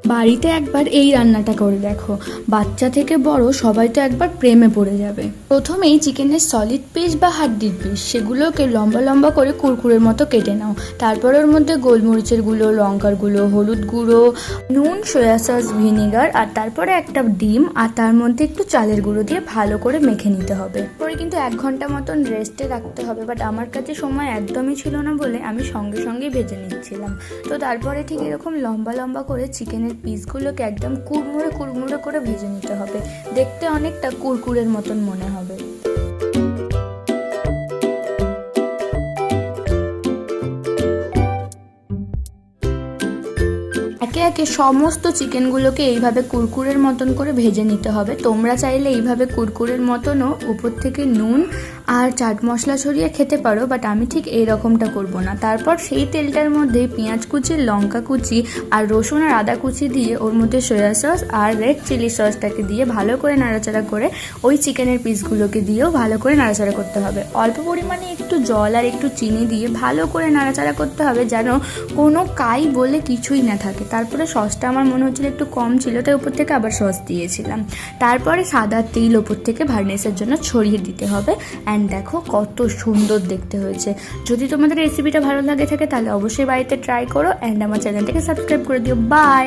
বাড়িতে একবার এই রান্নাটা করে দেখো, বাচ্চা থেকে বড় সবাই তো একবার প্রেমে পড়ে যাবে। প্রথমেই চিকেনের সলিড পিস বা হাড্ডির পিস সেগুলোকে লম্বা লম্বা করে কুরকুরের মতো কেটে নাও। তারপর ওর মধ্যে গোলমরিচের গুঁড়ো, লঙ্কার গুঁড়ো, হলুদ গুঁড়ো, নুন, সয়া সস, ভিনেগার আর তারপরে একটা ডিম আর তার মধ্যে একটু চালের গুঁড়ো দিয়ে ভালো করে মেখে নিতে হবে। পরে কিন্তু 1 ঘন্টা মতন রেস্টে রাখতে হবে, বাট আমার কাছে সময় একদমই ছিল না বলে আমি সঙ্গে সঙ্গেই ভেজে নিচ্ছিলাম। তো তারপরে ঠিক এরকম লম্বা লম্বা করে চিকেনের পিসগুলোকে একদম কুড়মুড়ে কুড়মুড়ে করে ভেজে নিতে হবে, দেখতে অনেকটা কুরকুরের মতন মনে হবে। একে একে সমস্ত চিকেনগুলোকে এইভাবে কুরকুরের মতন করে ভেজে নিতে হবে। তোমরা চাইলে এইভাবে কুরকুরের মতনও উপর থেকে নুন আর চাট মশলা ছড়িয়ে খেতে পারো, বাট আমি ঠিক এই রকমটা করব না। তারপর সেই তেলটার মধ্যে পেঁয়াজ কুচি, লঙ্কা কুচি আর রসুন আর আদা কুচি দিয়ে ওর মধ্যে সয়া সস আর রেড চিলি সসটাকে দিয়ে ভালো করে নাড়াচাড়া করে ওই চিকেনের পিসগুলোকে দিয়েও ভালো করে নাড়াচাড়া করতে হবে। অল্প পরিমাণে একটু জল আর একটু চিনি দিয়ে ভালো করে নাড়াচাড়া করতে হবে, যেন কোনো কাই বলে কিছুই না থাকে। তারপরে সসটা আমার মনে হচ্ছিল একটু কম ছিল, তাই উপর থেকে আবার সস দিয়েছিলাম। তারপরে সাদা তেল ওপর থেকে ভার্নিশের জন্য ছড়িয়ে দিতে হবে। অ্যান্ড দেখো কত সুন্দর দেখতে হয়েছে। যদি তোমাদের রেসিপিটা ভালো লাগে থাকে তাহলে অবশ্যই বাড়িতে ট্রাই করো, অ্যান্ড আমার চ্যানেলটাকে সাবস্ক্রাইব করে দিও। বাই।